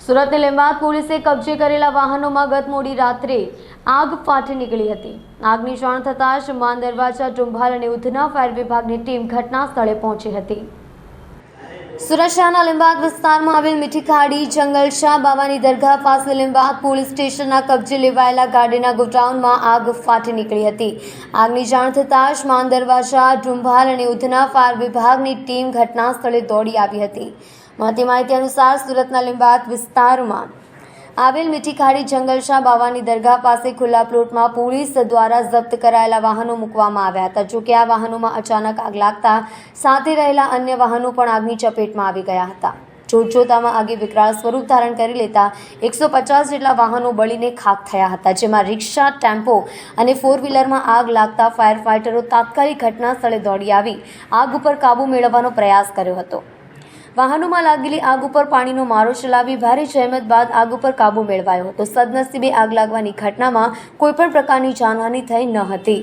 સુરતની લીંબાદ પોલીસે કબજે કરેલા વાહનોમાં ગત મોડી રાત્રે આગ ફાટી નીકળી હતી। આગની જાણ થતાં જ માન દરવાજા, ડુંભાલ અને ઉધના ફાયર વિભાગની ટીમ ઘટના સ્થળે પહોંચી હતી। સુરત શહેરના લીંબાદ વિસ્તારમાં આવેલ મીઠી ખાડી જંગલશાહ બાવાની દરગાહ પાસે લીંબાદ પોલીસ સ્ટેશનના કબજે લેવાયેલા ગાડીના ગોડાઉનમાં આગ ફાટી નીકળી હતી। આગની જાણ થતાં જ માન દરવાજા, ડુંભાલ અને ઉધના ફાયર વિભાગની ટીમ ઘટના સ્થળે દોડી આવી હતી। મળતી માહિતી અનુસાર સુરતના લીંબાદ વિસ્તારમાં આવેલ મીઠી ખાડી જંગલશાહ બાવાની દરગાહ પાસે ખુલ્લા પ્લોટમાં પોલીસ દ્વારા જપ્ત કરાયેલા વાહનો મૂકવામાં આવ્યા હતા। જોકે આ વાહનોમાં અચાનક આગ લાગતા સાથે રહેલા અન્ય વાહનો પણ આગની ચપેટમાં આવી ગયા હતા। જોતજોતામાં આગે વિકરાળ સ્વરૂપ ધારણ કરી લેતા 150 જેટલા વાહનો બળીને ખાખ થયા હતા, જેમાં રિક્ષા, ટેમ્પો અને ફોર વ્હીલરમાં આગ લાગતા ફાયર ફાઇટરો તાત્કાલિક ઘટના સ્થળે દોડી આવી આગ ઉપર કાબુ મેળવવાનો પ્રયાસ કર્યો હતો। વાહનોમાં લાગેલી આગ ઉપર પાણીનો મારો ચલાવી ભારે જહેમત બાદ આગ ઉપર કાબુ મેળવાયો હતો। સદનસીબે આગ લાગવાની ઘટનામાં કોઈપણ પ્રકારની જાનહાનિ થઈ ન હતી।